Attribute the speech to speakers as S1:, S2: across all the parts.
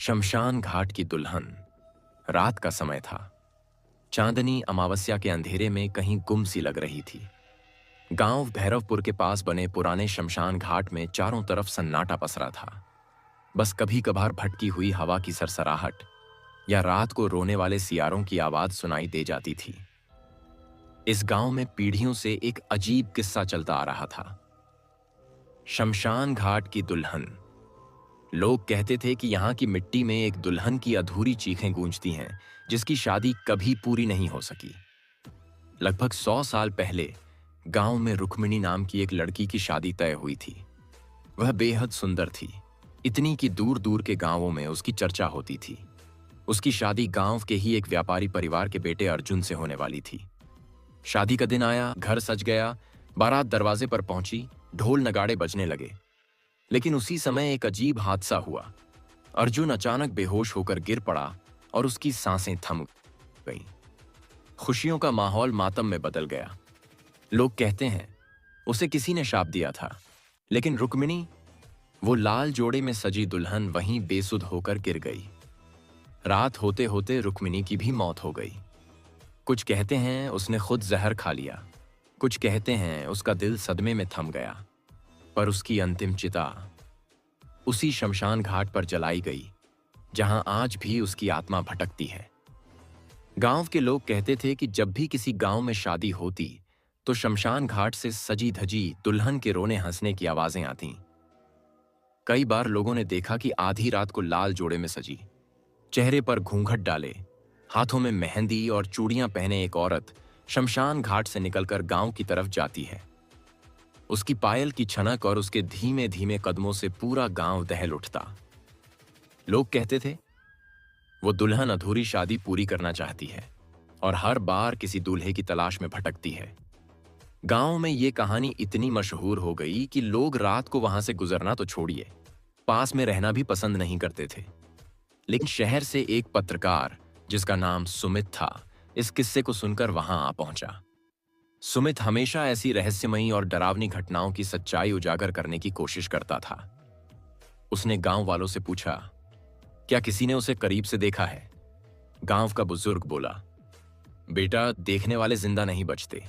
S1: शमशान घाट की दुल्हन। रात का समय था। चांदनी अमावस्या के अंधेरे में कहीं गुम सी लग रही थी। गांव भैरवपुर के पास बने पुराने शमशान घाट में चारों तरफ सन्नाटा पसरा था। बस कभी कभार भटकी हुई हवा की सरसराहट या रात को रोने वाले सियारों की आवाज सुनाई दे जाती थी। इस गांव में पीढ़ियों से एक अजीब किस्सा चलता आ रहा था। शमशान घाट की दुल्हन। लोग कहते थे कि यहाँ की मिट्टी में एक दुल्हन की अधूरी चीखें गूंजती हैं, जिसकी शादी कभी पूरी नहीं हो सकी। लगभग 100 साल पहले गांव में रुक्मिणी नाम की एक लड़की की शादी तय हुई थी। वह बेहद सुंदर थी, इतनी कि दूर दूर के गांवों में उसकी चर्चा होती थी। उसकी शादी गांव के ही एक व्यापारी परिवार के बेटे अर्जुन से होने वाली थी। शादी का दिन आया, घर सज गया, बारात दरवाजे पर पहुंची, ढोल नगाड़े बजने लगे। लेकिन उसी समय एक अजीब हादसा हुआ। अर्जुन अचानक बेहोश होकर गिर पड़ा और उसकी सांसें थम गईं। खुशियों का माहौल मातम में बदल गया। लोग कहते हैं उसे किसी ने शाप दिया था, लेकिन रुक्मिणी, वो लाल जोड़े में सजी दुल्हन, वहीं बेसुध होकर गिर गई। रात होते होते रुक्मिणी की भी मौत हो गई। कुछ कहते हैं उसने खुद जहर खा लिया, कुछ कहते हैं उसका दिल सदमे में थम गया। पर उसकी अंतिम चिता उसी शमशान घाट पर जलाई गई, जहां आज भी उसकी आत्मा भटकती है। गांव के लोग कहते थे कि जब भी किसी गांव में शादी होती तो शमशान घाट से सजी धजी दुल्हन के रोने हंसने की आवाजें आतीं। कई बार लोगों ने देखा कि आधी रात को लाल जोड़े में सजी, चेहरे पर घूंघट डाले, हाथों में मेहंदी और चूड़ियां पहने एक औरत शमशान घाट से निकलकर गांव की तरफ जाती है। उसकी पायल की छनक और उसके धीमे धीमे कदमों से पूरा गांव दहल उठता। लोग कहते थे वो दुल्हन अधूरी शादी पूरी करना चाहती है और हर बार किसी दूल्हे की तलाश में भटकती है। गांव में ये कहानी इतनी मशहूर हो गई कि लोग रात को वहां से गुजरना तो छोड़िए, पास में रहना भी पसंद नहीं करते थे। लेकिन शहर से एक पत्रकार, जिसका नाम सुमित था, इस किस्से को सुनकर वहां आ पहुंचा। सुमित हमेशा ऐसी रहस्यमयी और डरावनी घटनाओं की सच्चाई उजागर करने की कोशिश करता था। उसने गांव वालों से पूछा, क्या किसी ने उसे करीब से देखा है? गांव का बुजुर्ग बोला, बेटा, देखने वाले जिंदा नहीं बचते।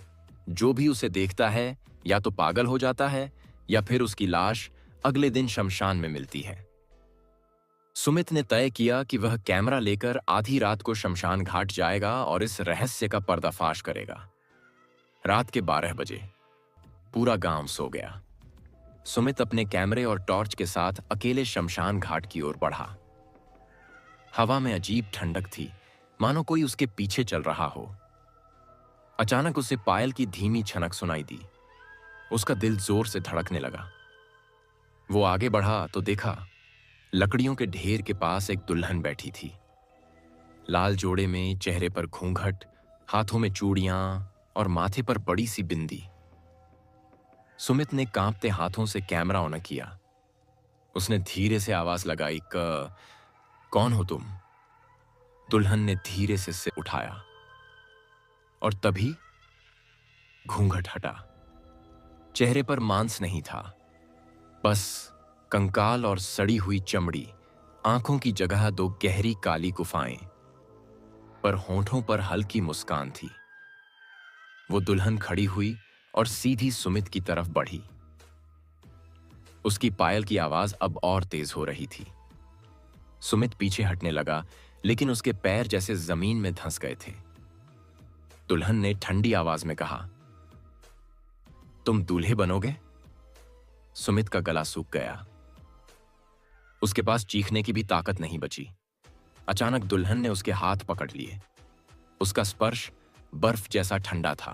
S1: जो भी उसे देखता है या तो पागल हो जाता है या फिर उसकी लाश अगले दिन शमशान में मिलती है। सुमित ने तय किया कि वह कैमरा लेकर आधी रात को शमशान घाट जाएगा और इस रहस्य का पर्दाफाश करेगा। रात के 12 बजे पूरा गांव सो गया। सुमित अपने कैमरे और टॉर्च के साथ अकेले शमशान घाट की ओर बढ़ा। हवा में अजीब ठंडक थी, मानो कोई उसके पीछे चल रहा हो। अचानक उसे पायल की धीमी छनक सुनाई दी। उसका दिल जोर से धड़कने लगा। वो आगे बढ़ा तो देखा लकड़ियों के ढेर के पास एक दुल्हन बैठी थी। लाल जोड़े में, चेहरे पर घूंघट, हाथों में चूड़ियां और माथे पर बड़ी सी बिंदी। सुमित ने कांपते हाथों से कैमरा ऑन किया। उसने धीरे से आवाज लगाई, कौन हो तुम? दुल्हन ने धीरे से सिर उठाया और तभी घूंघट हटा। चेहरे पर मांस नहीं था, बस कंकाल और सड़ी हुई चमड़ी। आंखों की जगह 2 गहरी काली गुफाएं, पर होंठों पर हल्की मुस्कान थी। वो दुल्हन खड़ी हुई और सीधी सुमित की तरफ बढ़ी। उसकी पायल की आवाज अब और तेज हो रही थी। सुमित पीछे हटने लगा, लेकिन उसके पैर जैसे जमीन में धंस गए थे। दुल्हन ने ठंडी आवाज में कहा, तुम दूल्हे बनोगे? सुमित का गला सूख गया। उसके पास चीखने की भी ताकत नहीं बची। अचानक दुल्हन ने उसके हाथ पकड़ लिए। उसका स्पर्श बर्फ जैसा ठंडा था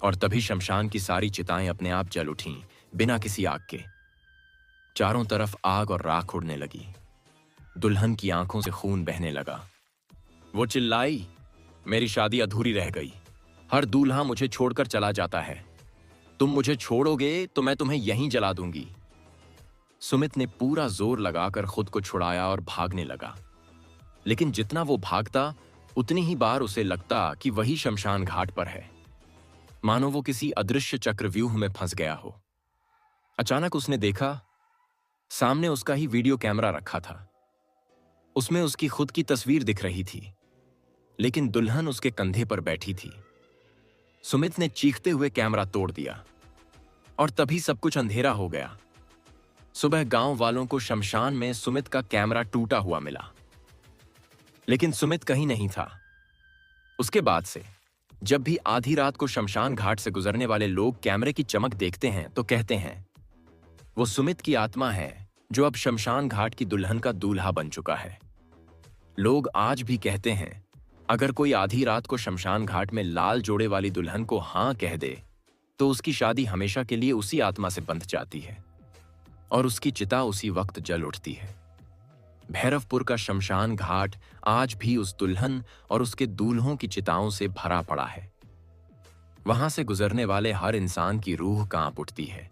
S1: और तभी शमशान की सारी चिताएं अपने आप जल उठीं, बिना किसी आग के। चारों तरफ आग और राख उड़ने लगी। दुल्हन की आंखों से खून बहने लगा। वो चिल्लाई, मेरी शादी अधूरी रह गई। हर दूल्हा मुझे छोड़कर चला जाता है। तुम मुझे छोड़ोगे तो मैं तुम्हें यहीं जला दूंगी। सुमित ने पूरा जोर लगाकर खुद को छुड़ाया और भागने लगा। लेकिन जितना वो भागता, उतनी ही बार उसे लगता कि वही शमशान घाट पर है, मानो वो किसी अदृश्य चक्रव्यूह में फंस गया हो। अचानक उसने देखा सामने उसका ही वीडियो कैमरा रखा था। उसमें उसकी खुद की तस्वीर दिख रही थी, लेकिन दुल्हन उसके कंधे पर बैठी थी। सुमित ने चीखते हुए कैमरा तोड़ दिया और तभी सब कुछ अंधेरा हो गया। सुबह गांव वालों को शमशान में सुमित का कैमरा टूटा हुआ मिला, लेकिन सुमित कहीं नहीं था। उसके बाद से जब भी आधी रात को शमशान घाट से गुजरने वाले लोग कैमरे की चमक देखते हैं तो कहते हैं वो सुमित की आत्मा है जो अब शमशान घाट की दुल्हन का दूल्हा बन चुका है। लोग आज भी कहते हैं अगर कोई आधी रात को शमशान घाट में लाल जोड़े वाली दुल्हन को हां कह दे तो उसकी शादी हमेशा के लिए उसी आत्मा से बंध जाती है और उसकी चिता उसी वक्त जल उठती है। भैरवपुर का शमशान घाट आज भी उस दुल्हन और उसके दूल्हों की चिताओं से भरा पड़ा है। वहां से गुजरने वाले हर इंसान की रूह कांप उठती है।